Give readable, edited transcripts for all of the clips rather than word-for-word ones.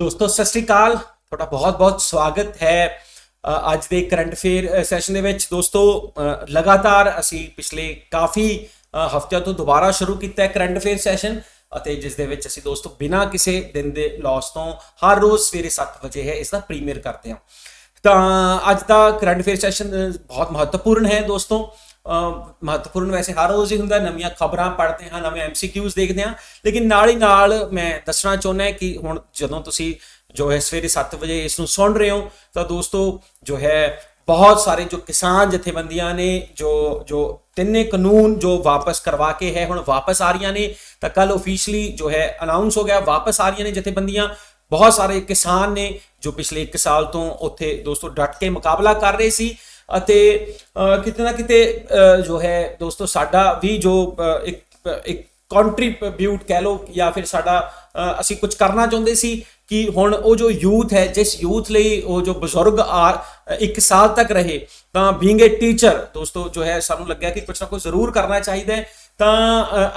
ਦੋਸਤੋ ਸਤਿ ਸ਼੍ਰੀ ਅਕਾਲ। ਤੁਹਾਡਾ ਬਹੁਤ-ਬਹੁਤ ਸਵਾਗਤ ਹੈ ਅੱਜ ਦੇ ਕਰੰਟ ਅਫੇਅਰ ਸੈਸ਼ਨ ਦੇ ਵਿੱਚ। ਦੋਸਤੋ ਲਗਾਤਾਰ ਅਸੀਂ ਪਿਛਲੇ ਕਾਫੀ ਹਫ਼ਤਿਆਂ ਤੋਂ ਦੁਬਾਰਾ ਸ਼ੁਰੂ ਕੀਤਾ ਹੈ ਕਰੰਟ ਅਫੇਅਰ ਸੈਸ਼ਨ ਅਤੇ ਜਿਸ ਦੇ ਵਿੱਚ ਅਸੀਂ ਦੋਸਤੋ ਬਿਨਾਂ ਕਿਸੇ ਦਿਨ ਦੇ ਲਾਸ ਤੋਂ ਹਰ ਰੋਜ਼ ਸਵੇਰੇ 7 ਵਜੇ ਹੈ ਇਸ ਦਾ ਪ੍ਰੀਮੀਅਰ ਕਰਦੇ ਹਾਂ। ਤਾਂ ਅੱਜ ਦਾ ਕਰੰਟ ਅਫੇਅਰ ਸੈਸ਼ਨ ਬਹੁਤ ਮਹੱਤਵਪੂਰਨ ਹੈ ਦੋਸਤੋ। ਮਹੱਤਵਪੂਰਨ ਵੈਸੇ ਹਰ ਰੋਜ਼ ਹੀ ਹੁੰਦਾ, ਨਵੀਆਂ ਖਬਰਾਂ ਪੜ੍ਹਦੇ ਹਾਂ, ਨਵੇਂ MCQs ਦੇਖਦੇ ਹਾਂ, ਲੇਕਿਨ ਨਾਲ ਹੀ ਨਾਲ ਮੈਂ ਦੱਸਣਾ ਚਾਹੁੰਦਾ ਕਿ ਹੁਣ ਜਦੋਂ ਤੁਸੀਂ ਜੋ ਹੈ ਸਵੇਰੇ 7 ਵਜੇ ਇਸ ਨੂੰ ਸੁਣ ਰਹੇ ਹੋ ਤਾਂ ਦੋਸਤੋ ਜੋ ਹੈ बहुत सारे जो किसान जथेबंदियां ने जो तिन्ने कानून जो वापस करवा के है हुण वापस आ रही ने। तो कल ऑफिशियली जो है अनाउंस हो गया वापस आ रही ने जथेबंदियां। बहुत सारे किसान ने जो पिछले 1 साल तो उत्थे दोस्तों डट के मुकाबला कर रहे सी अते किते ना किते जो है दोस्तों साडा भी जो एक कॉन्ट्रीब्यूट कह लो या फिर साडा असी कुछ करना चाहते सी कि हुण वो जो यूथ है जिस यूथ लई वो जो बजुर्ग 1 साल तक रहे तो बीइंग ए टीचर दोस्तों जो है सानू लग्या कि कुछ ना कुछ जरूर करना चाहिए। तो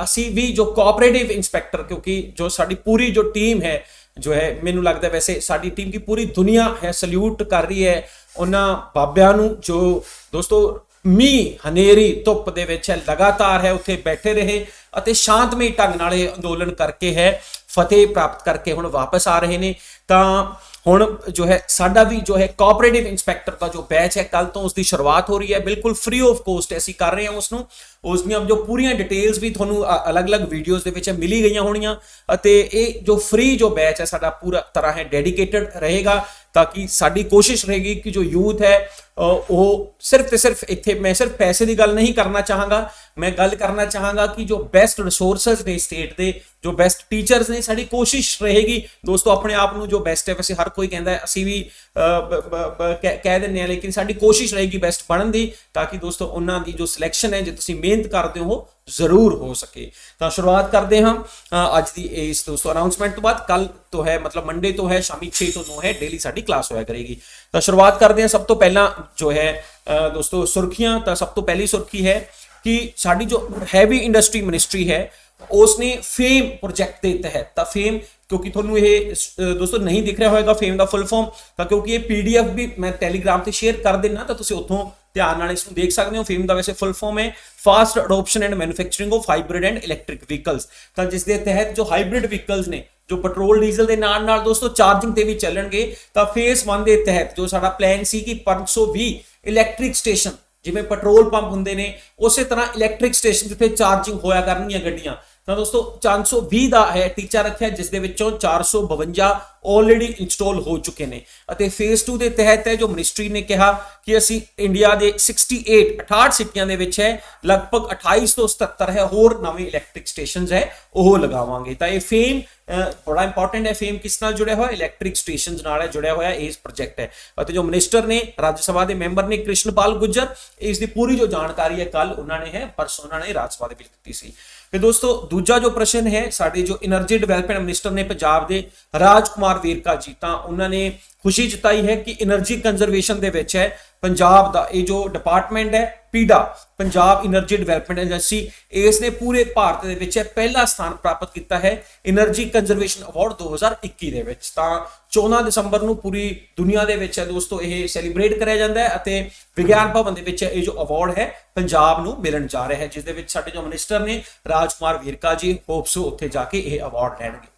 असी भी जो कोऑपरेटिव इंस्पैक्टर क्योंकि जो साडी पूरी जो टीम है जो है मैनू लगता है वैसे साडी टीम की पूरी दुनिया है सल्यूट कर रही है उन्हां बाबियां नू जो दोस्तों मीह हनेरी धुप दे विच लगातार है उत्थे बैठे रहे ਅਤੇ शांतमई ढंग नाल अंदोलन करके है फतेह प्राप्त करके हुण वापस आ रहे ने। तो हुण जो है साडा भी जो है कोऑपरेटिव इंस्पैक्टर का जो बैच है कल तो उसकी शुरुआत हो रही है बिल्कुल फ्री ऑफ कॉस्ट असीं कर रहे हैं उसनूं। उसदियां जो पूरियां डिटेल्स भी तुहानूं अलग अलग वीडियोज़ दे विच मिली गई होणीआं अते इह जो फ्री जो बैच है साडा पूरा तरह है डेडिकेटेड रहेगा ताकि साडी कोशिश रहेगी कि जो यूथ है वो सिर्फ तो सिर्फ इत्थे मैं सिर्फ पैसे की गल नहीं करना चाहांगा, मैं गल करना चाहांगा कि जो बेस्ट रिसोर्सेज ने स्टेट के जो बेस्ट टीचर्स ने साडी कोशिश रहेगी दोस्तों अपने आप नूं जो बेस्ट है वैसे हर कोई कहता है असी भी कह दिंदे हां लेकिन साडी कोशिश रहेगी बेस्ट बनने की ताकि दोस्तों उन्हां दी जो सिलेक्शन है जो तुसीं मेहनत करते हो जरूर हो सके। तो शुरुआत करते हैं अज की इस दोस्तों अनाउंसमेंट तो बाद। कल तो है मतलब मंडे तो है शामी 6 तो 9 है डेली साडी क्लास होया करेगी। तो शुरुआत करते हैं सब तो पहला जो है दोस्तों सुर्खियां। तो सब तो पहली सुर्खी है कि साडी जो हैवी इंडस्ट्री मिनिस्ट्री है उसने फेम प्रोजेक्ट के तहत तो फेम क्योंकि थोनू ये दोस्तों नहीं दिख रहा होगा फेम का फुल फॉर्म तो क्योंकि ये PDF भी मैं टैलीग्राम से शेयर कर देना तो तुसीं उत्थों ध्यान नाल इसनूं देख सकते हो। फेम का वैसे फुल फॉर्म है fast adoption and manufacturing of hybrid and electric vehicles. तो जिस दे तहत जो हाइब्रिड व्हीकल्स ने जो पेट्रोल डीजल के नाल नाल दोस्तों चार्जिंग ते भी चलणगे। तो फेस 1 के तहत जो साडा प्लान सी कि 520 इलैक्ट्रिक स्टेशन जिवें पेट्रोल पंप हुंदे ने उस तरह इलैक्ट्रिक स्टेशन जिथे चार्जिंग होया करनियां गड्डियां। तो दोस्तों 420 का है टीचा रखा जिस दे विचों 452 ऑलरेडी इंस्टॉल हो चुके हैं। फेज 2 के तहत है जो मिनिस्ट्री ने कहा कि असी इंडिया के 68 सिटियां दे विच है लगभग 28 तो 77 है होर नवे इलैक्ट्रिक स्टेशन है वह लगावांगे। तो ये फेम बड़ा इंपॉर्टेंट है। फेम किस नाल जुड़िया हुआ इलैक्ट्रिक स्टेशन नाल जुड़िया हुआ इस प्रोजेक्ट है। और जो मिनिस्टर ने राज्य सभा के मैंबर ने कृष्णपाल गुर्जर इसकी पूरी जो जानकारी है कल उन्होंने है परसों उन्होंने राज्य सभा के दी सी। फिर दोस्तों दूजा जो प्रश्न है साडे जो एनर्जी डिवेलपमेंट मिनिस्टर ने पंजाब के राजकुमार वेरका जी तो उन्होंने खुशी जताई है कि एनर्जी कंजरवेशन दे विच है पंजाब का ये जो डिपार्टमेंट है पीडा पंजाब एनर्जी डिवेलपमेंट एजेंसी इसने पूरे भारत दे विच पहला स्थान प्राप्त किया है एनर्जी कंजरवेशन अवार्ड 2021 दे विच। तो 14 दिसंबर नूं पूरी दुनिया दे विच दोस्तों ये सैलीब्रेट कराया जाता है अते विज्ञान भवन दे विच ये जो अवार्ड है पंजाब नूं मिलण जा रहा है जिस दे विच साडे जो मिनिस्टर ने राजकुमार वेरका जी होप्स उत्थे जाके ये अवार्ड लैणगे।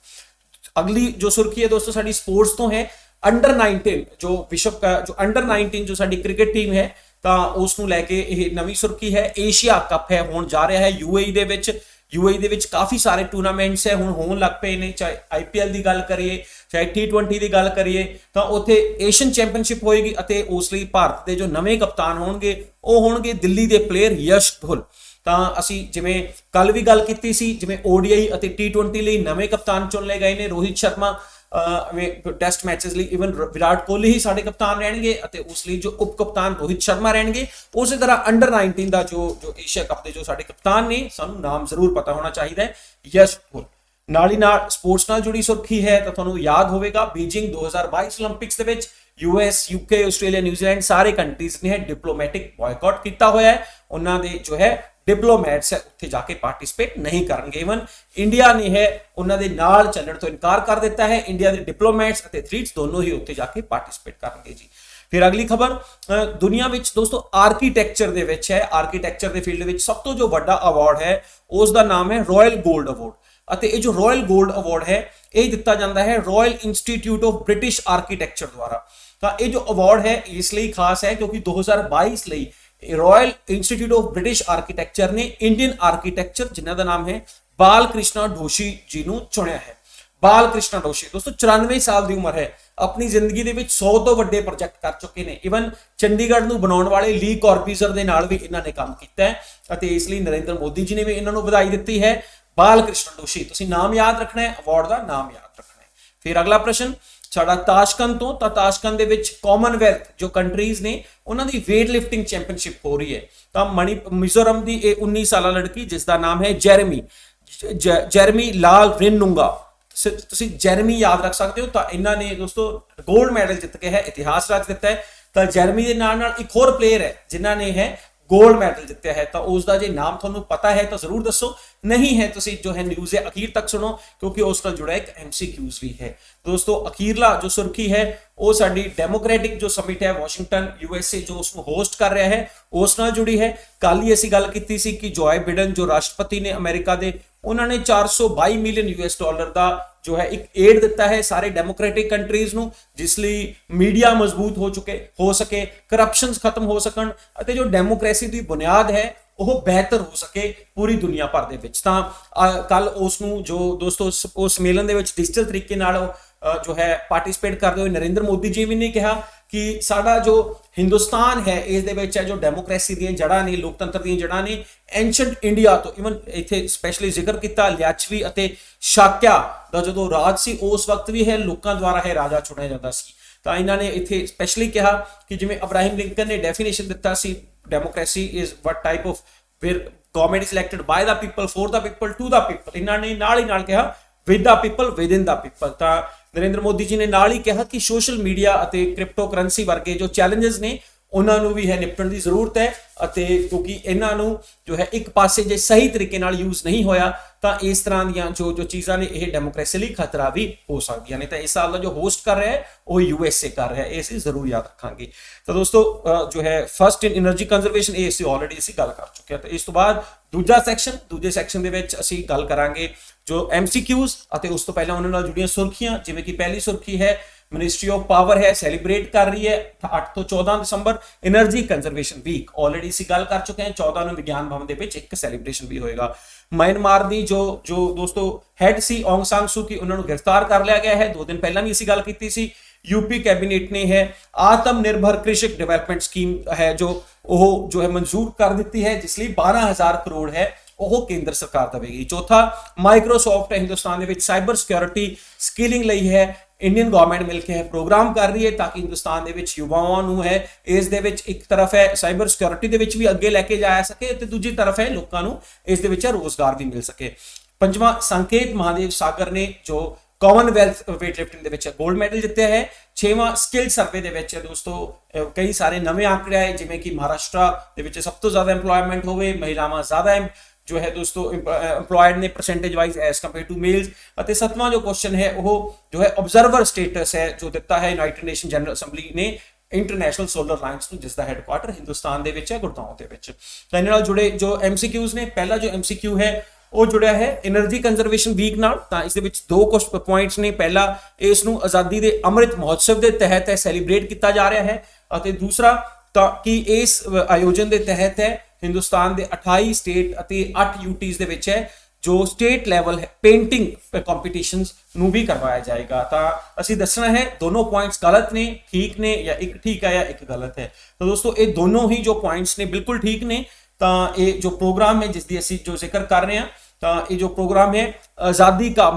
अगली जो सुर्खी है दोस्तों साडी स्पोर्ट्स तो है अंडर 19 जो विश्व का जो अंडर 19 जो साडी क्रिकेट टीम है तो उसनूं लैके ये नवी सुर्खी है एशिया कप है होण जा रहा है UAE दे विच। UAE दे विच काफ़ी सारे टूर्नामेंट्स है हुण होण लग पे ने चाहे IPL की गल करिए चाहे T20 की गल करिए तो उत्थे एशियन चैंपीयनशिप होएगी अते उस लई भारत के जो नवे कप्तान होणगे वो होणगे दिल्ली के प्लेयर यश धुल। तो असी जिवें कल भी गल कीती सी जिवें ODI अते T20 लई नवे कप्तान चुन ले गए ने रोहित शर्मा टेस्ट मैचेस लिए इवन विराट कोहली ही साडे कप्तान रहणगे अते उस लई जो उप कप्तान रोहित शर्मा रहणगे। उस तरह अंडर 19 का जो एशिया कप के जो साडे कप्तान ने सानू नाम जरूर पता होना चाहिए यश धुल। नाल ही नाल स्पोर्ट्स नाल जुड़ी सुर्खी है तो तुहानू याद होवेगा बीजिंग 2022 ओलंपिक्स दे विच US UK ऑस्ट्रेलिया न्यूजीलैंड सारे कंट्रीज ने डिप्लोमैटिक बॉयकॉट किया हुआ है उन्होंने जो है ਡਿਪਲੋਮੈਟਸ ਹੈ ਉੱਥੇ ਜਾ ਕੇ ਪਾਰਟਿਸਿਪੇਟ ਨਹੀਂ ਕਰਨਗੇ। ਇਵਨ ਇੰਡੀਆ ਨੇ ਹੈ ਉਹਨਾਂ ਦੇ ਨਾਲ ਚੱਲਣ ਤੋਂ ਇਨਕਾਰ ਕਰ ਦਿੱਤਾ ਹੈ। ਇੰਡੀਆ ਦੇ ਡਿਪਲੋਮੈਟਸ ਅਤੇ ਐਥਲੀਟਸ ਦੋਨੋਂ ਹੀ ਉੱਥੇ ਜਾ ਕੇ ਪਾਰਟਿਸਿਪੇਟ ਕਰਨਗੇ ਜੀ। ਫਿਰ ਅਗਲੀ ਖਬਰ ਦੁਨੀਆ ਵਿੱਚ ਦੋਸਤੋ ਆਰਕੀਟੈਕਚਰ ਦੇ ਵਿੱਚ ਹੈ। ਆਰਕੀਟੈਕਚਰ ਦੇ ਫੀਲਡ ਵਿੱਚ ਸਭ ਤੋਂ ਜੋ ਵੱਡਾ ਅਵਾਰਡ ਹੈ ਉਸ ਦਾ ਨਾਮ ਹੈ ਰਾਇਲ ਗੋਲਡ ਅਵਾਰਡ, ਅਤੇ ਇਹ ਜੋ ਰਾਇਲ ਗੋਲਡ ਅਵਾਰਡ ਹੈ ਇਹ ਦਿੱਤਾ ਜਾਂਦਾ ਹੈ royal institute of British architecture ਦੁਆਰਾ। ਤਾਂ ਇਹ ਜੋ ਅਵਾਰਡ ਹੈ ਇਸ ਲਈ ਖਾਸ ਹੈ ਕਿਉਂਕਿ 2022 ਲਈ royal institute of British architecture ਨੇ ਇੰਡੀਅਨ ਆਰਕੀਟੈਕਚਰ ਜਿਨ੍ਹਾਂ ਦਾ ਨਾਮ ਹੈ ਬਾਲ ਕ੍ਰਿਸ਼ਨਾ ਢੋਸ਼ੀ ਜੀ ਨੂੰ ਚੁਣਿਆ ਹੈ। ਬਾਲ ਕ੍ਰਿਸ਼ਨਾ ਢੋਸ਼ੀ ਦੋਸਤੋ 94 ਸਾਲ ਦੀ ਉਮਰ ਹੈ, ਆਪਣੀ ਜ਼ਿੰਦਗੀ ਦੇ ਵਿੱਚ 100 ਤੋਂ ਵੱਡੇ ਪ੍ਰੋਜੈਕਟ ਕਰ ਚੁੱਕੇ ਨੇ। ਇਵਨ ਚੰਡੀਗੜ੍ਹ ਨੂੰ ਬਣਾਉਣ ਵਾਲੇ ਲੀ ਕਾਰਬਿਜ਼ਰ ਦੇ ਨਾਲ ਵੀ ਇਹਨਾਂ ਨੇ ਕੰਮ ਕੀਤਾ ਹੈ ਅਤੇ ਇਸ ਲਈ ਨਰਿੰਦਰ ਮੋਦੀ ਜੀ ਨੇ ਵੀ ਇਹਨਾਂ ਨੂੰ ਵਧਾਈ ਦਿੱਤੀ ਹੈ। ਬਾਲ ਕ੍ਰਿਸ਼ਨਾ ਢੋਸ਼ੀ, ਤੁਸੀਂ ਨਾਮ ਯਾਦ ਰੱਖਣਾ ਹੈ, ਅਵਾਰਡ ਦਾ ਨਾਮ ਯਾਦ ਰੱਖਣਾ ਹੈ। ਫਿਰ ਅਗਲਾ ਪ੍ਰਸ਼ਨ ਸਾਡਾ ਤਾਸ਼ਕੰਦ ਤੋਂ, ਤਾਂ ਤਾਸ਼ਕੰਦ ਦੇ ਵਿੱਚ ਕਾਮਨਵੈਲਥ ਜੋ ਕੰਟਰੀਜ਼ ਨੇ ਉਹਨਾਂ ਦੀ ਵੇਟ ਲਿਫਟਿੰਗ ਚੈਂਪੀਅਨਸ਼ਿਪ ਹੋ ਰਹੀ ਹੈ। ਤਾਂ ਮਿਜ਼ੋਰਮ ਦੀ ਇਹ 19 ਸਾਲਾ ਲੜਕੀ ਜਿਸ ਦਾ ਨਾਮ ਹੈ ਜੈਰਮੀ ਲਾਲ ਰਿਨੁੰਗਾ, ਤੁਸੀਂ ਜੈਰਮੀ ਯਾਦ ਰੱਖ ਸਕਦੇ ਹੋ। ਤਾਂ ਇਹਨਾਂ ਨੇ ਦੋਸਤੋ 골ਡ ਮੈਡਲ ਜਿੱਤ ਕੇ ਹੈ ਇਤਿਹਾਸ ਰਚ ਦਿੱਤਾ ਹੈ। ਤਾਂ ਜੈਰਮੀ ਦੇ ਨਾਲ ਇੱਕ ਹੋਰ ਪਲੇਅਰ ਹੈ ਜਿਨ੍ਹਾਂ ਨੇ ਹੈ 골ਡ ਮੈਡਲ ਜਿੱਤਿਆ ਹੈ। ਤਾਂ ਉਸ ਦਾ ਜੇ ਨਾਮ ਤੁਹਾਨੂੰ ਪਤਾ ਹੈ ਤਾਂ ਜ਼ਰੂਰ ਦੱਸੋ, ਨਹੀਂ ਹੈ ਤੁਸੀਂ ਜੋ ਹੈ ਨਿਊਜ਼ ਹੈ ਅਖੀਰ ਤੱਕ ਸੁਣੋ ਕਿਉਂਕਿ ਉਸ ਨਾਲ ਜੁੜਾ ਇੱਕ MCQs ਵੀ ਹੈ। ਦੋਸਤੋ ਅਖੀਰਲਾ ਜੋ ਸੁਰਖੀ ਹੈ ਉਹ ਸਾਡੀ ਡੈਮੋਕ੍ਰੈਟਿਕ ਜੋ ਸਮਿਟ ਹੈ ਵਾਸ਼ਿੰਗਟਨ USA ਜੋ ਉਸ ਨੂੰ ਹੋਸਟ ਕਰ ਰਿਹਾ ਹੈ ਉਸ ਨਾਲ ਜੁੜੀ ਹੈ। ਕੱਲ ਹੀ ਅਸੀਂ ਗੱਲ ਕੀਤੀ ਸੀ ਕਿ ਜੋਏ ਬਿਡਨ ਜੋ ਰਾਸ਼ਟਰਪਤੀ ਨੇ ਅਮਰੀਕਾ ਦੇ, ਉਹਨਾਂ ਨੇ 422 ਮਿਲੀਅਨ US ਦਾ ਜੋ ਹੈ ਇੱਕ ਏਡ ਦਿੱਤਾ ਹੈ ਸਾਰੇ ਡੈਮੋਕ੍ਰੈਟਿਕ ਕੰਟਰੀਜ਼ ਨੂੰ, ਜਿਸ ਲਈ ਮੀਡੀਆ ਮਜ਼ਬੂਤ ਹੋ ਸਕੇ, ਕਰਪਸ਼ਨਸ ਖਤਮ ਹੋ ਸਕਣ ਅਤੇ ਜੋ ਡੈਮੋਕ੍ਰੇਸੀ ਦੀ ਬੁਨਿਆਦ ਹੈ ਉਹ ਬਿਹਤਰ ਹੋ ਸਕੇ ਪੂਰੀ ਦੁਨੀਆ ਭਰ ਦੇ ਵਿੱਚ। ਤਾਂ ਕੱਲ ਉਸ ਨੂੰ ਜੋ ਦੋਸਤੋ ਉਸ ਸੰਮੇਲਨ ਦੇ ਵਿੱਚ ਡਿਜੀਟਲ ਤਰੀਕੇ ਨਾਲ ਜੋ ਹੈ ਪਾਰਟਿਸਿਪੇਟ ਕਰਦੇ ਹੋਏ ਨਰਿੰਦਰ ਮੋਦੀ ਜੀ ਵੀ ਨੇ ਕਿਹਾ ਕਿ ਸਾਡਾ ਜੋ ਹਿੰਦੁਸਤਾਨ ਹੈ ਇਸ ਦੇ ਵਿੱਚ ਹੈ ਜੋ ਡੈਮੋਕ੍ਰੇਸੀ ਦੀਆਂ ਜੜ੍ਹਾਂ ਨੇ, ਲੋਕਤੰਤਰ ਦੀਆਂ ਜੜ੍ਹਾਂ ਨੇ, ਐਂਸ਼ੀਅੰਟ ਇੰਡੀਆ ਤੋਂ। ਇਵਨ ਇੱਥੇ ਸਪੈਸ਼ਲੀ ਜ਼ਿਕਰ ਕੀਤਾ ਲਿਆਚਵੀ ਅਤੇ ਸ਼ਾਕਿਆ ਦਾ ਜਦੋਂ ਰਾਜ ਸੀ ਉਸ ਵਕਤ ਵੀ ਹੈ ਲੋਕਾਂ ਦੁਆਰਾ ਹੈ ਰਾਜਾ ਚੁਣਿਆ ਜਾਂਦਾ ਸੀ। ਤਾਂ ਇਹਨਾਂ ਨੇ ਇੱਥੇ ਸਪੈਸ਼ਲੀ ਕਿਹਾ ਕਿ ਜਿਵੇਂ ਅਬਰਾਹਿਮ ਲਿੰਕਨ ਨੇ ਡੈਫੀਨੇਸ਼ਨ ਦਿੱਤਾ ਸੀ democracy is what type of where government is elected by the people for the people to the people, ਇਹਨਾਂ ਨੇ ਨਾਲ ਹੀ ਨਾਲ ਕਿਹਾ with the people with in the people. ਤਾਂ ਨਰਿੰਦਰ ਮੋਦੀ ਜੀ ਨੇ ਨਾਲ ਹੀ ਕਿਹਾ ਕਿ ਸੋਸ਼ਲ ਮੀਡੀਆ ਅਤੇ ਕ੍ਰਿਪਟੋ ਕਰੰਸੀ ਵਰਗੇ ਜੋ ਚੈਲੰਜਸ ਨੇ ਉਹਨਾਂ ਨੂੰ ਵੀ ਹੈ ਨਿਪਟਣ ਦੀ ਜ਼ਰੂਰਤ ਹੈ, ਅਤੇ ਕਿਉਂਕਿ ਇਹਨਾਂ ਨੂੰ ਜੋ ਹੈ ਇੱਕ ਪਾਸੇ ਜੇ ਸਹੀ ਤਰੀਕੇ ਨਾਲ ਯੂਜ਼ ਨਹੀਂ ਹੋਇਆ ਤਾਂ ਇਸ ਤਰ੍ਹਾਂ ਦੀਆਂ ਜੋ ਚੀਜ਼ਾਂ ਨੇ ਇਹ ਡੈਮੋਕ੍ਰੇਸੀ ਲਈ ਖਤਰਾ ਵੀ ਹੋ ਸਕਦੀਆਂ ਨੇ। ਤਾਂ ਇਸ ਸਾਲ ਦਾ ਜੋ ਹੋਸਟ ਕਰ ਰਿਹਾ ਹੈ ਉਹ USA ਕਰ ਰਿਹਾ ਹੈ, ਇਹ ਅਸੀਂ ਜ਼ਰੂਰ ਯਾਦ ਰੱਖਾਂਗੇ। ਤਾਂ ਦੋਸਤੋ ਜੋ ਹੈ ਫਸਟ ਇਨ એનર્ਜੀ ਕੰਜ਼ਰਵੇਸ਼ਨ ਇਹ ਅਸੀਂ ਆਲਰੇਡੀ ਗੱਲ ਕਰ ਚੁੱਕੇ ਹਾਂ। ਤਾਂ ਇਸ ਤੋਂ ਬਾਅਦ ਦੂਜੇ ਸੈਕਸ਼ਨ ਦੇ ਵਿੱਚ ਅਸੀਂ ਗੱਲ ਕਰਾਂਗੇ ਜੋ MCQs ਅਤੇ ਉਸ ਤੋਂ ਪਹਿਲਾਂ ਉਹਨਾਂ ਨਾਲ ਜੁੜੀਆਂ ਸੁਰਖੀਆਂ। ਜਿਵੇਂ ਕਿ ਪਹਿਲੀ ਸੁਰਖੀ ਹੈ ਮਿਨਿਸਟਰੀ ਆਫ ਪਾਵਰ ਹੈ ਸੈਲੀਬ੍ਰੇਟ ਕਰ ਰਹੀ ਹੈ 8 ਤੋਂ 14 ਦਸੰਬਰ એનર્ਜੀ ਕੰਜ਼ਰਵੇਸ਼ਨ ਵੀਕ, ਆਲਰੇਡੀ ਅਸੀਂ ਗੱਲ ਕਰ ਚੁੱਕੇ ਹਾਂ। 14 ਨੂੰ ਵਿਗਿਆਨ ਭਵਨ ਦੇ ਵਿੱਚ ਇੱਕ ਸੈਲੀਬ੍ਰੇਸ਼ਨ ਵੀ ਹੋਏਗਾ। ਮਿਆਂਮਾਰ ਦੀ ਜੋ ਦੋਸਤੋ ਹੈਡ ਸੀ ਔਂਗ ਸਾਨ ਸੂ ਕੀ, ਉਹਨਾਂ ਨੂੰ ਗ੍ਰਿਫਤਾਰ ਕਰ ਲਿਆ ਗਿਆ ਹੈ। 2 ਦਿਨ ਪਹਿਲਾਂ ਵੀ ਅਸੀਂ ਗੱਲ ਕੀਤੀ ਸੀ। यूपी कैबिनेट ने है आत्मनिर्भर कृषक डेवलपमेंट स्कीम है जो है मंजूर कर दी है, जिस लिए 12,000 करोड़ है ਉਹ ਕੇਂਦਰ ਸਰਕਾਰ ਦੇਵੇਗੀ। ਚੌਥਾ ਮਾਈਕਰੋਸਾਫਟ ਹਿੰਦੁਸਤਾਨ ਦੇ ਵਿੱਚ ਸਾਈਬਰ ਸਿਕਿਉਰਿਟੀ ਸਕਿਲਿੰਗ ਲਈ ਹੈ ਇੰਡੀਅਨ ਗਵਰਨਮੈਂਟ ਮਿਲ ਕੇ ਹੈ ਪ੍ਰੋਗਰਾਮ ਕਰ ਰਹੀ ਹੈ ਤਾਂ ਕਿ ਹਿੰਦੁਸਤਾਨ ਦੇ ਵਿੱਚ ਯੁਵਾਵਾਂ ਨੂੰ ਹੈ ਇਸ ਦੇ ਵਿੱਚ ਇੱਕ ਤਰਫ ਹੈ ਸਾਈਬਰ ਸਿਕਿਉਰਿਟੀ ਦੇ ਵਿੱਚ ਵੀ ਅੱਗੇ ਲੈ ਕੇ ਜਾਇਆ ਸਕੇ ਤੇ ਦੂਜੀ ਤਰਫ ਹੈ ਲੋਕਾਂ ਨੂੰ ਇਸ ਦੇ ਵਿੱਚ ਰੋਜ਼ਗਾਰ ਵੀ ਮਿਲ ਸਕੇ। ਪੰਜਵਾਂ ਸੰਕੇਤ ਮਹਾਦੇਵ ਸਾਗਰ ਨੇ ਜੋ ਕਾਮਨਵੈਲਥ ਵੇਟ ਲਿਫਟਿੰਗ ਦੇ ਵਿੱਚ 골ਡ ਮੈਡਲ ਜਿੱਤਿਆ ਹੈ। 6ਵਾਂ ਸਕਿੱਲ ਸਰਵੇ ਦੇ ਵਿੱਚ ਦੋਸਤੋ ਕਈ ਸਾਰੇ ਨਵੇਂ ਆંકੜੇ ਆਏ ਜਿਵੇਂ ਕਿ ਮਹਾਰਾਸ਼ਟਰ ਦੇ ਵਿੱਚ ਸਭ ਤੋਂ ਜ਼ਿਆਦਾ ਏਮਪਲੋਇਮੈਂਟ ਹੋਵੇ, ਮਹਿਲਾਵਾਂ ਜ਼ਿਆਦਾ जो है दोस्तों एम्प्लॉयड ने percentage wise as compare to males. ਅਤੇ 7ਵਾਂ ਜੋ ਕੁਐਸਚਨ ਹੈ ਉਹ ਜੋ ਹੈ ਆਬਜ਼ਰਵਰ ਸਟੇਟਸ ਹੈ ਜੋ ਦਿੱਤਾ ਹੈ ਯੂਨਾਈਟਿਡ ਨੇਸ਼ਨ ਜਨਰਲ ਅਸੈਂਬਲੀ ਨੇ ਇੰਟਰਨੈਸ਼ਨਲ ਸੋਲਰ ਅਲਾਈਅੰਸ ਨੂੰ ਜਿਸ ਦਾ ਹੈੱਡਕੁਆਰਟਰ ਹਿੰਦੁਸਤਾਨ ਦੇ ਵਿੱਚ ਹੈ ਗੁੜਗਾਉਂ ਦੇ ਵਿੱਚ। ਤਾਂ ਇਹਨਾਂ ਨਾਲ ਜੁੜੇ ਜੋ MCQs ਨੇ, ਪਹਿਲਾ ਜੋ MCQ ਹੈ ਉਹ ਜੁੜਿਆ ਹੈ એનર્ਜੀ ਕੰਜ਼ਰਵੇਸ਼ਨ ਵੀਕ ਨਾਲ। ਤਾਂ ਇਸ ਦੇ ਵਿੱਚ ਦੋ ਕੁਝ ਪੁਆਇੰਟਸ ਨੇ। ਪਹਿਲਾ ਇਸ ਨੂੰ ਆਜ਼ਾਦੀ ਦੇ ਅੰਮ੍ਰਿਤ ਮਹੋਤਸਵ ਦੇ ਤਹਿਤ ਹੈ ਸੈਲੀਬ੍ਰੇਟ ਕੀਤਾ ਜਾ ਰਿਹਾ ਹੈ ਅਤੇ ਦੂਸਰਾ ਤਾਂ ਕਿ ਇਸ ਆਯੋਜਨ ਦੇ ਤਹਿਤ ਹੈ ਹਿੰਦੁਸਤਾਨ ਦੇ 28 ਸਟੇਟ ਅਤੇ 8 UTs ਦੇ ਵਿੱਚ ਹੈ ਜੋ ਸਟੇਟ ਲੈਵਲ ਪੇਂਟਿੰਗ ਕੰਪੀਟੀਸ਼ਨਸ ਨੂੰ ਵੀ ਕਰਵਾਇਆ ਜਾਏਗਾ। ਤਾਂ ਅਸੀਂ ਦੱਸਣਾ ਹੈ ਦੋਨੋਂ ਪੁਆਇੰਟਸ ਗਲਤ ਨੇ, ਠੀਕ ਨੇ, ਜਾਂ ਇੱਕ ਠੀਕ ਹੈ ਜਾਂ ਇੱਕ ਗਲਤ ਹੈ। ਤਾਂ ਦੋਸਤੋ ਇਹ ਦੋਨੋਂ ਹੀ ਜੋ ਪੁਆਇੰਟਸ ਨੇ ਬਿਲਕੁਲ ਠੀਕ ਨੇ। ਤਾਂ ਇਹ ਜੋ ਪ੍ਰੋਗਰਾਮ ਹੈ ਜਿਸ ਦੀ ਅਸੀਂ ਜੋ ਜ਼ਿਕਰ ਕਰ ਰਹੇ ਹਾਂ ਤਾਂ ਇਹ ਜੋ ਪ੍ਰੋਗਰਾਮ ਹੈ ਆਜ਼ਾਦੀ ਦਾ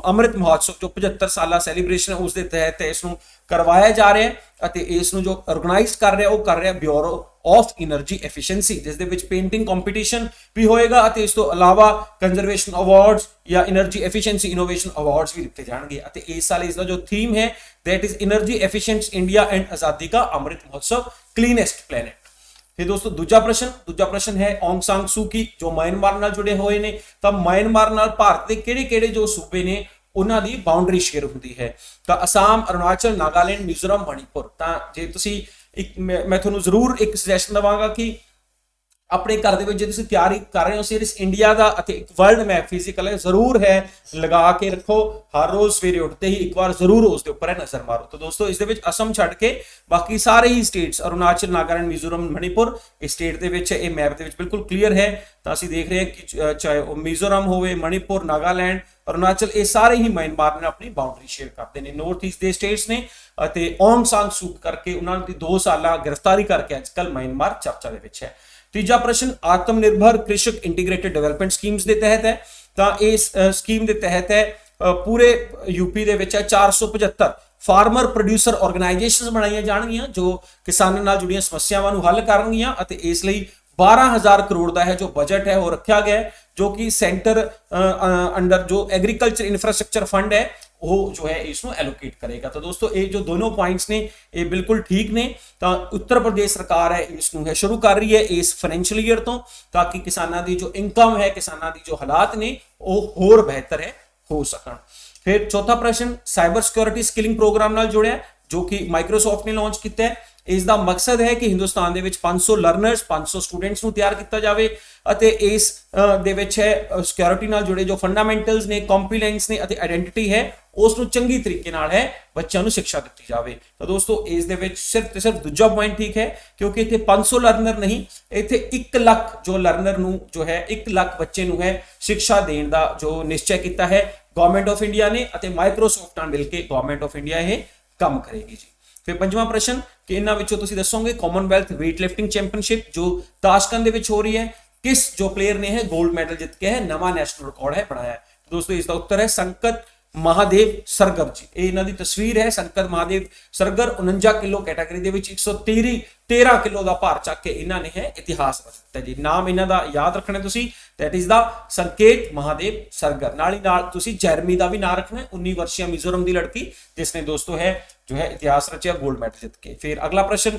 ਅੰਮ੍ਰਿਤ ਮਹੋਤਸਵ ਜੋ 75 ਸਾਲਾ ਸੈਲੀਬ੍ਰੇਸ਼ਨ ਉਸ ਦੇ ਤਹਿਤ ਇਸ ਨੂੰ ਕਰਵਾਇਆ ਜਾ ਰਿਹਾ ਹੈ ਅਤੇ ਇਸ ਨੂੰ ਜੋ ਆਰਗੇਨਾਈਜ਼ ਕਰ ਰਿਹਾ ਉਹ ਕਰ ਰਿਹਾ ਬਿਊਰੋ ਆਫ એનર્ਜੀ ਐਫੀਸ਼ੀਐਂਸੀ ਜਿਸ ਦੇ ਵਿੱਚ ਪੇਂਟਿੰਗ ਕੰਪੀਟੀਸ਼ਨ ਵੀ ਹੋਏਗਾ ਅਤੇ ਇਸ ਤੋਂ ਇਲਾਵਾ ਕੰਜ਼ਰਵੇਸ਼ਨ ਅਵਾਰਡਸ ਜਾਂ એનર્ਜੀ ਐਫੀਸ਼ੀਐਂਸੀ ਇਨੋਵੇਸ਼ਨ ਅਵਾਰਡਸ ਵੀ ਦਿੱਤੇ ਜਾਣਗੇ। ਅਤੇ ਇਸ ਸਾਲ ਇਸ ਦਾ ਜੋ ਥੀਮ ਹੈ that is energy efficient India and ਆਜ਼ਾਦੀ ਦਾ ਅੰਮ੍ਰਿਤ ਮਹੋਤਸਵ ਕਲੀਨੈਸਟ ਪਲੈਨਟ। फिर दोस्तों दूजा प्रश्न है ऑंग सांग सू की जो म्यांमार नाल जुड़े हुए ने, ਤਾਂ म्यांमार नाल भारत ਦੇ ਕਿਹੜੇ-ਕਿਹੜੇ ਜੋ ਸੂਬੇ ਨੇ ਉਹਨਾਂ ਦੀ ਬਾਉਂਡਰੀ ਸ਼ੇਅਰ ਹੁੰਦੀ ਹੈ। ਤਾਂ ਅਸਾਮ, ਅਰੁਣਾਚਲ, ਨਾਗਾਲੈਂਡ, ਮਿਜ਼ੋਰਮ, ਮਣੀਪੁਰ। ਤਾਂ ਜੇ ਤੁਸੀਂ ਮੈਂ ਤੁਹਾਨੂੰ ਜ਼ਰੂਰ ਇੱਕ ਸੁਜੈਸ਼ਨ ਦਵਾਂਗਾ ਕਿ ਆਪਣੇ ਘਰ ਦੇ ਵਿੱਚ ਜੇ ਤੁਸੀਂ ਤਿਆਰੀ ਕਰ ਰਹੇ ਹੋ ਸੀਰੀਜ਼ ਇੰਡੀਆ ਦਾ ਅਤੇ ਇੱਕ ਵਰਲਡ ਮੈਪ ਫਿਜ਼ੀਕਲ ਹੈ ਜ਼ਰੂਰ ਹੈ ਲਗਾ ਕੇ ਰੱਖੋ, ਹਰ ਰੋਜ਼ ਸਵੇਰੇ ਉੱਠਦੇ ਹੀ ਇੱਕ ਵਾਰ ਜ਼ਰੂਰ ਉਸ ਦੇ ਉੱਪਰ ਨਜ਼ਰ ਮਾਰੋ। ਤਾਂ ਦੋਸਤੋ ਇਸ ਦੇ ਵਿੱਚ ਅਸਮ ਛੱਡ ਕੇ ਬਾਕੀ ਸਾਰੇ ਹੀ ਸਟੇਟਸ ਅਰੁਣਾਚਲ, ਨਾਗਾਲੈਂਡ, ਮਿਜ਼ੋਰਮ, ਮਣੀਪੁਰ ਇਸ ਸਟੇਟ ਦੇ ਵਿੱਚ ਇਹ ਮੈਪ ਦੇ ਵਿੱਚ ਬਿਲਕੁਲ ਕਲੀਅਰ ਹੈ। ਤਾਂ ਅਸੀਂ ਦੇਖ ਰਹੇ ਹਾਂ ਕਿ ਚਾਹੇ ਉਹ ਮਿਜ਼ੋਰਮ ਹੋਵੇ, ਮਣੀਪੁਰ, ਨਾਗਾਲੈਂਡ, ਅਰੁਣਾਚਲ, ਇਹ ਸਾਰੇ ਹੀ म्यांमार ਨਾਲ ਆਪਣੀ ਬਾਉਂਡਰੀ ਸ਼ੇਅਰ ਕਰਦੇ ਨੇ, ਨਾਰਥ ਈਸਟ ਦੇ ਸਟੇਟਸ ਨੇ। ਅਤੇ ਔਂਗ ਸਾਂਗ ਸੂ ਕਰਕੇ ਉਹਨਾਂ ਦੀ 2 ਸਾਲਾ ਗ੍ਰਿਫਤਾਰੀ ਕਰਕੇ ਅੱਜਕੱਲ म्यांमार ਚਰਚਾ ਦੇ ਵਿੱਚ ਹੈ। तीजा प्रश्न आत्मनिर्भर कृषक इंटीग्रेटेड डेवलपमेंट स्कीम्स के तहत है। तो इस स्कीम के तहत है पूरे यूपी के विच 475 फार्मर प्रोड्यूसर ऑर्गेनाइजेशंस बनाई जाणगियां जो किसानों नाल जुड़ियां समस्यावां नूं हल करनगियां ਅਤੇ ਇਸ ਲਈ 12,000 करोड़ का है जो बजट है वो रखा गया है, जो कि सेंटर अंडर जो एग्रीकल्चर इंफ्रास्ट्रक्चर फंड है वो जो है इसको एलोकेट करेगा। तो दोस्तों ये जो दोनों पॉइंट्स ने ये बिल्कुल ठीक ने। तो उत्तर प्रदेश सरकार है इसको है शुरू कर रही है इस फाइनेंशियल ईयर तो, ताकि किसानों की जो इनकम है, किसानों की जो हालात ने वो होर बेहतर है हो सकन। फिर चौथा प्रश्न साइबर सिक्योरिटी स्किलिंग प्रोग्राम नाल जुड़िया जो कि माइक्रोसॉफ्ट ने लॉन्च किया है। इसका मकसद है कि हिंदुस्तान के 500 लर्नर्स 500 स्टूडेंट्स को तैयार किया जाए ਅਤੇ ਇਸ ਦੇ ਵਿੱਚ ਹੈ ਸਿਕਿਉਰਿਟੀ ਨਾਲ ਜੁੜੇ ਜੋ ਫੰਡਾਮੈਂਟਲਸ ਨੇ, ਕੰਪੀਟੈਂਸ ਨੇ ਅਤੇ ਆਇਡੈਂਟੀਟੀ ਹੈ ਉਸ ਨੂੰ ਚੰਗੀ ਤਰੀਕੇ ਨਾਲ ਹੈ ਬੱਚਿਆਂ ਨੂੰ ਸਿੱਖਿਆ ਦਿੱਤੀ ਜਾਵੇ। ਤਾਂ ਦੋਸਤੋ ਇਸ ਦੇ ਵਿੱਚ ਸਿਰਫ ਤੇ ਸਿਰਫ ਦੂਜਾ ਪੁਆਇੰਟ ਠੀਕ ਹੈ ਕਿਉਂਕਿ ਇੱਥੇ 500 ਲਰਨਰ ਨਹੀਂ, ਇੱਥੇ 1 ਲੱਖ ਜੋ ਲਰਨਰ ਨੂੰ ਜੋ ਹੈ 1 ਲੱਖ ਬੱਚੇ ਨੂੰ ਹੈ ਸਿੱਖਿਆ ਦੇਣ ਦਾ ਜੋ ਨਿਸ਼ਚੈ ਕੀਤਾ ਹੈ ਗਵਰਨਮੈਂਟ ਆਫ ਇੰਡੀਆ ਨੇ ਅਤੇ ਮਾਈਕਰੋਸਾਫਟ ਨਾਲ ਮਿਲ ਕੇ ਗਵਰਨਮੈਂਟ ਆਫ ਇੰਡੀਆ ਇਹ ਕੰਮ ਕਰੇਗੀ ਜੀ। फिर 5वां प्रश्न कि इन्हां विचों तुसीं दसोगे कॉमनवेल्थ वेट लिफ्टिंग चैंपीयनशिप जो ताशकंद दे विच हो रही है किस जो प्लेयर ने है गोल्ड मेडल जीत के है नवा नैशनल रिकॉर्ड है बनाया है। तो दोस्तों इसका उत्तर है संकत महादेव सरगर जी। ये इन्हां दी तस्वीर है संकत महादेव सरगर 49 किलो कैटेगरी दे विच 113 किलो का भार चक के इन्हां ने है इतिहास रच दिता जी। नाम इन्हां दा याद रखना तुसीं, दैट इज द संकेत महादेव सरगर। नाल ही नाल तुसीं जैरमी दा भी नाम रखना है, 19 वर्षीय मिजोरम की लड़की जिसने दोस्तों है जो है इतिहास रचिया गोल्ड मेडल जीत के। फिर अगला प्रश्न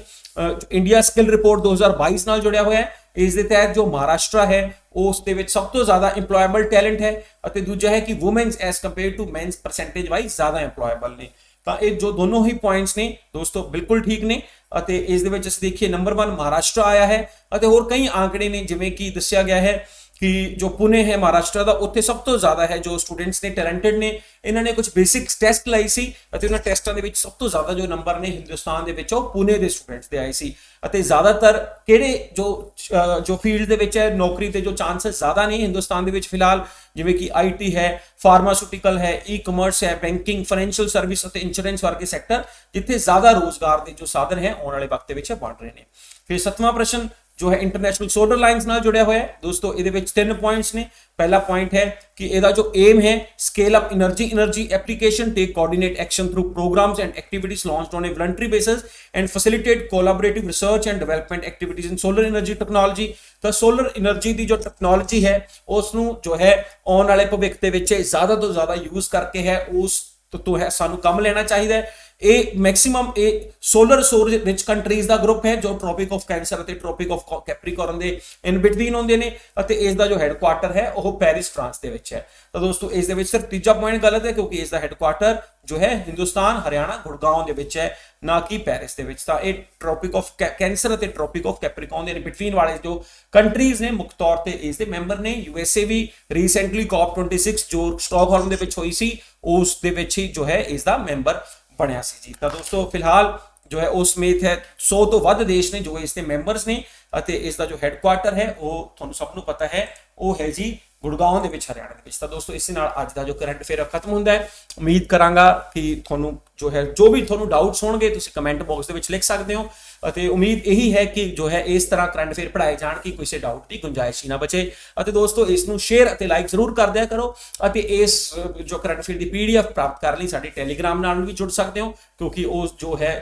इंडिया स्किल रिपोर्ट 2022 नाल जुड़िया हुआ है। इस दे तहत जो महाराष्ट्र है उस दे विच सब तो ज्यादा इंप्लॉयबल टैलेंट है ਅਤੇ दूजा है कि women's as compare to men's percentage wise ज्यादा इंप्लॉयबल ने। ਤਾਂ ਇਹ ਜੋ ਦੋਨੋਂ ਹੀ ਪੁਆਇੰਟਸ ਨੇ ਦੋਸਤੋ ਬਿਲਕੁਲ ਠੀਕ ਨੇ ਅਤੇ ਇਸ ਦੇ ਵਿੱਚ ਅਸੀਂ ਦੇਖੀਏ ਨੰਬਰ 1 ਮਹਾਰਾਸ਼ਟਰ ਆਇਆ ਹੈ ਅਤੇ ਹੋਰ ਕਈ ਆંકੜੇ ਨੇ ਜਿਵੇਂ ਕਿ ਦੱਸਿਆ ਗਿਆ ਹੈ कि जो पुणे है महाराष्ट्र का उत्थे सब तो ज्यादा है जो स्टूडेंट्स ने टैलेंटेड ने इन्होंने कुछ बेसिक्स टेस्ट लाई सी उन्होंने टेस्टां दे विच सब तो ज्यादा जो नंबर ने हिंदुस्तान दे विच पुणे के स्टूडेंट्स दे आए सी। ज्यादातर किहड़े जो फील्ड दे विच है नौकरी के जो चांसेस ज्यादा ने हिंदुस्तान दे विच फिलहाल जिवें कि IT है, फार्मास्यूटिकल है, ई-कॉमर्स है, बैंकिंग, फाइनेंशियल सर्विस और इंश्योरेंस वर्गे सैक्टर जिथे ज्यादा रोजगार के जो साधन है आने वाले वक्त में बन रहे हैं। फिर 7वां प्रश्न जो है इंटरनेशनल सोलर लाइन्स नाल जुड़िया हुआ है दोस्तों। ये 3 पॉइंट्स ने। पहला पॉइंट है कि इसका जो एम है scale up energy application, take coordinate action through programmes and activities launched on a voluntary basis and facilitate collaborative research and development activities in solar energy technology. तो सोलर एनर्जी की जो technology है उसनू जो है आने वाले भविख के विच ज्यादा तो ज्यादा यूज करके है उस तो है सानू काम लेना चाहिए। ये मैक्सिमम ये सोलर सोर्स रिच कंट्रीज का ग्रुप है जो ट्रॉपिक ऑफ कैंसर और ट्रॉपिक ऑफ कैप्रिकॉर्न के इन बिटवीन होंगे ने और इसका जो हैडक्वार्टर है वह पेरिस फ्रांस के विच है। तो दोस्तों इस सिर्फ तीजा पॉइंट गलत है क्योंकि इसका हैडक्वार्टर जो है हिंदुस्तान हरियाणा गुड़गांव के विच है ना कि पेरिस के विच। ये ट्रॉपिक ऑफ कैंसर और ट्रॉपिक ऑफ कैप्रिकॉर्न के बिटवीन वाले जो कंट्रीज ने मुख्य तौर पर इसके मैंबर ने। USA भी रीसेंटली COP26 जो स्टॉकहोल्म के विच हुई सी उस दे विच ही जो है इसका मैंबर बनया सी जी। तो दोस्तों फिलहाल जो है उस समेत है 100 तो वध देश ने जो इसके मैंबर्स ने ਅਤੇ इसका जो हैडक्वार्टर है वो ਤੁਹਾਨੂੰ ਸਭ ਨੂੰ पता है वो है जी गुड़गांव ਦੇ ਵਿੱਚ हरियाणा ਦੇ ਵਿੱਚ। ਤਾਂ ਦੋਸਤੋ ਇਸੇ ਨਾਲ ਅੱਜ ਦਾ ਜੋ ਕਰੰਟ ਅਫੇਅਰ ਖਤਮ ਹੁੰਦਾ ਹੈ। ਉਮੀਦ ਕਰਾਂਗਾ ਕਿ ਤੁਹਾਨੂੰ ਜੋ ਹੈ ਜੋ ਵੀ ਤੁਹਾਨੂੰ ਡਾਊਟਸ ਹੋਣਗੇ ਤੁਸੀਂ ਕਮੈਂਟ ਬਾਕਸ ਦੇ ਵਿੱਚ ਲਿਖ ਸਕਦੇ ਹੋ ਅਤੇ ਉਮੀਦ ਇਹੀ ਹੈ ਕਿ ਜੋ ਹੈ ਇਸ ਤਰ੍ਹਾਂ ਕਰੰਟ ਅਫੇਅਰ ਪੜਾਏ ਜਾਣ ਕਿ ਕਿਸੇ ਡਾਊਟ ਦੀ ਗੁੰਜਾਇਸ਼ ਹੀ ਨਾ ਬਚੇ। ਅਤੇ ਦੋਸਤੋ ਇਸ ਨੂੰ ਸ਼ੇਅਰ ਅਤੇ ਲਾਈਕ ਜ਼ਰੂਰ ਕਰ ਦਿਆ ਕਰੋ ਅਤੇ ਇਸ ਜੋ ਕਰੰਟ ਅਫੇਅਰ ਦੀ PDF ਪ੍ਰਾਪਤ ਕਰਨ ਲਈ ਸਾਡੇ ਟੈਲੀਗ੍ਰਾਮ ਨਾਲ ਵੀ ਜੁੜ ਸਕਦੇ ਹੋ ਕਿਉਂਕਿ ਉਸ ਜੋ है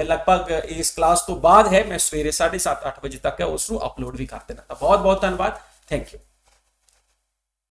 लगभग इस क्लास तो बाद है मैं सवेरे 7:30-8 बजे तक है उसको अपलोड भी कर देना। तो बहुत बहुत धन्यवाद, थैंक यू।